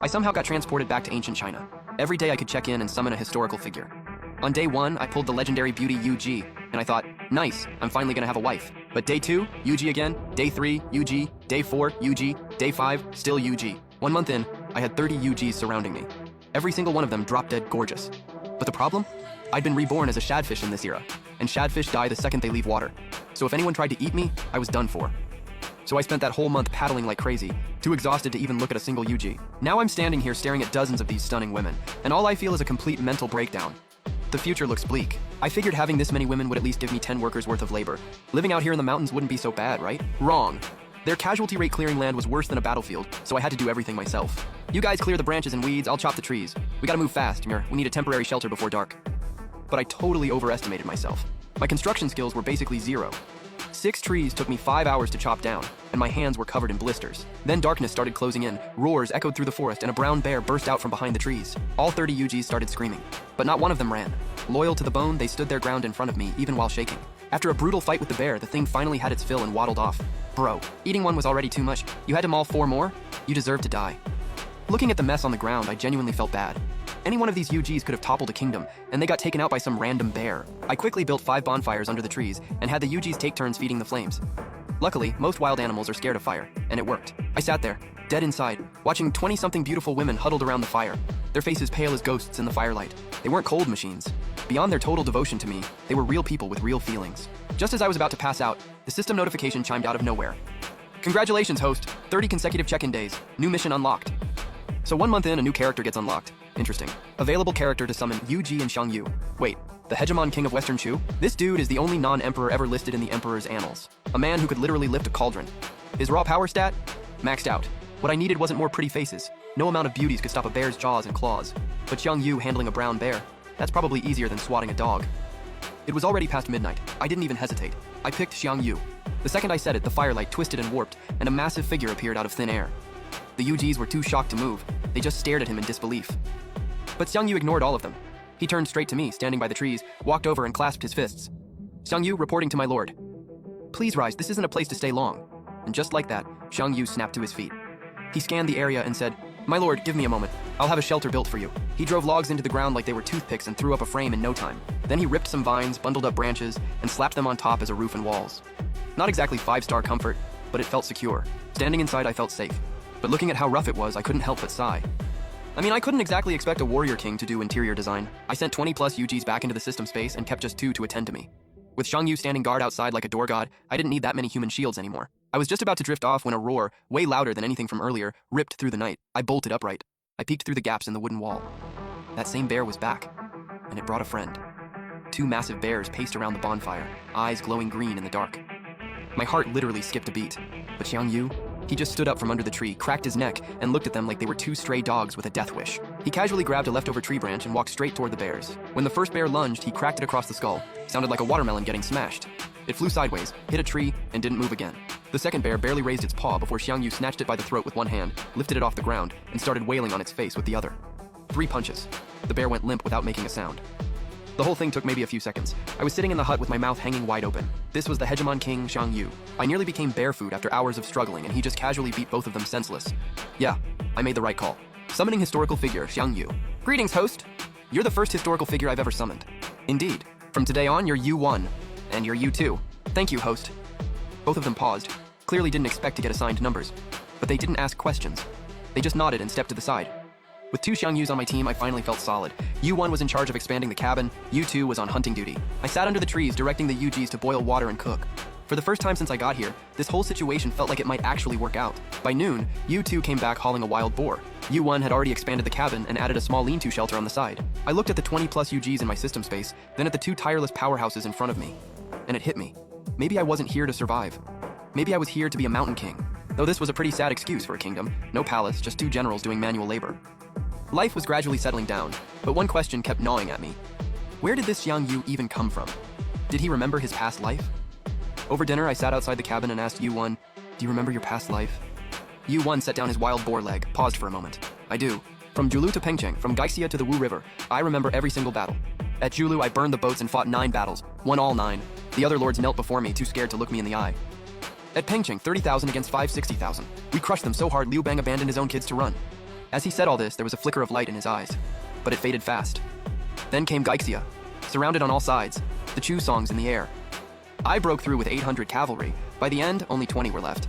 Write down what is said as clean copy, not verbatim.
I somehow got transported back to ancient China. Every day I could check in and summon a historical figure. On day 1, I pulled the legendary beauty Yu, and I thought, nice, I'm finally gonna have a wife. But day 2, Yu again, day 3, Yu, day 4, Yu, day 5, still Yu. 1 month in, I had 30 Yujis surrounding me. Every single one of them drop-dead gorgeous. But the problem? I'd been reborn as a shadfish in this era, and shadfish die the second they leave water. So if anyone tried to eat me, I was done for. So I spent that whole month paddling like crazy, too exhausted to even look at a single Yuji. Now I'm standing here staring at dozens of these stunning women, and all I feel is a complete mental breakdown. The future looks bleak. I figured having this many women would at least give me 10 workers worth of labor. Living out here in the mountains wouldn't be so bad, right? Wrong. Their casualty rate clearing land was worse than a battlefield, so I had to do everything myself. You guys clear the branches and weeds, I'll chop the trees. We gotta move fast, Mir. We need a temporary shelter before dark. But I totally overestimated myself. My construction skills were basically zero. 6 trees took me 5 hours to chop down, and my hands were covered in blisters. Then darkness started closing in, roars echoed through the forest, and a brown bear burst out from behind the trees. All 30 Yujis started screaming, but not one of them ran. Loyal to the bone, they stood their ground in front of me, even while shaking. After a brutal fight with the bear, the thing finally had its fill and waddled off. Bro, eating one was already too much. You had to maul 4 more? You deserve to die. Looking at the mess on the ground, I genuinely felt bad. Any one of these Yujis could have toppled a kingdom, and they got taken out by some random bear. I quickly built 5 bonfires under the trees, and had the Yujis take turns feeding the flames. Luckily, most wild animals are scared of fire, and it worked. I sat there, dead inside, watching 20-something beautiful women huddled around the fire, their faces pale as ghosts in the firelight. They weren't cold machines. Beyond their total devotion to me, they were real people with real feelings. Just as I was about to pass out, the system notification chimed out of nowhere. Congratulations, host. 30 consecutive check-in days. New mission unlocked. So 1 month in, a new character gets unlocked. Interesting. Available character to summon Yuji and Xiangyu. Wait, the hegemon king of Western Chu? This dude is the only non-emperor ever listed in the emperor's annals. A man who could literally lift a cauldron. His raw power stat? Maxed out. What I needed wasn't more pretty faces. No amount of beauties could stop a bear's jaws and claws. But Xiangyu handling a brown bear? That's probably easier than swatting a dog. It was already past midnight. I didn't even hesitate. I picked Xiangyu. The second I said it, the firelight twisted and warped, and a massive figure appeared out of thin air. The Yujis were too shocked to move. They just stared at him in disbelief. But Xiangyu ignored all of them. He turned straight to me, standing by the trees, walked over and clasped his fists. Xiangyu, reporting to my lord. Please rise, this isn't a place to stay long. And just like that, Xiangyu snapped to his feet. He scanned the area and said, My lord, give me a moment. I'll have a shelter built for you. He drove logs into the ground like they were toothpicks and threw up a frame in no time. Then he ripped some vines, bundled up branches, and slapped them on top as a roof and walls. Not exactly 5-star comfort, but it felt secure. Standing inside, I felt safe. But looking at how rough it was, I couldn't help but sigh. I mean, I couldn't exactly expect a warrior king to do interior design. I sent 20+ Yujis back into the system space and kept just 2 to attend to me. With Xiangyu standing guard outside like a door god, I didn't need that many human shields anymore. I was just about to drift off when a roar, way louder than anything from earlier, ripped through the night. I bolted upright. I peeked through the gaps in the wooden wall. That same bear was back, and it brought a friend. 2 massive bears paced around the bonfire, eyes glowing green in the dark. My heart literally skipped a beat. But Xiangyu? He just stood up from under the tree, cracked his neck, and looked at them like they were 2 stray dogs with a death wish. He casually grabbed a leftover tree branch and walked straight toward the bears. When the first bear lunged, he cracked it across the skull. Sounded like a watermelon getting smashed. It flew sideways, hit a tree, and didn't move again. The second bear barely raised its paw before Xiangyu snatched it by the throat with one hand, lifted it off the ground, and started wailing on its face with the other. 3 punches. The bear went limp without making a sound. The whole thing took maybe a few seconds. I was sitting in the hut with my mouth hanging wide open. This was the hegemon king, Xiangyu. I nearly became bear food after hours of struggling, and he just casually beat both of them senseless. Yeah, I made the right call. Summoning historical figure, Xiangyu. Greetings, host. You're the first historical figure I've ever summoned. Indeed. From today on, you're U1. And you're U2. Thank you, host. Both of them paused. Clearly didn't expect to get assigned numbers. But they didn't ask questions. They just nodded and stepped to the side. With 2 Xiangyus on my team, I finally felt solid. U1 was in charge of expanding the cabin, U2 was on hunting duty. I sat under the trees, directing the Yujis to boil water and cook. For the first time since I got here, this whole situation felt like it might actually work out. By noon, U2 came back hauling a wild boar. U1 had already expanded the cabin and added a small lean-to shelter on the side. I looked at the 20+ Yujis in my system space, then at the 2 tireless powerhouses in front of me. And it hit me. Maybe I wasn't here to survive. Maybe I was here to be a mountain king. Though this was a pretty sad excuse for a kingdom. No palace, just 2 generals doing manual labor. Life was gradually settling down, but one question kept gnawing at me. Where did this Xiangyu even come from? Did he remember his past life? Over dinner, I sat outside the cabin and asked U1, do you remember your past life? U1 set down his wild boar leg, paused for a moment. I do. From Julu to Pengcheng, from Gaoxia to the Wu River, I remember every single battle. At Julu, I burned the boats and fought 9 battles, won all 9. The other lords knelt before me, too scared to look me in the eye. At Pengcheng, 30,000 against 560,000. We crushed them so hard Liu Bang abandoned his own kids to run. As he said all this, there was a flicker of light in his eyes, but it faded fast. Then came Gaoxia, surrounded on all sides, the Chu songs in the air. I broke through with 800 cavalry. By the end, only 20 were left.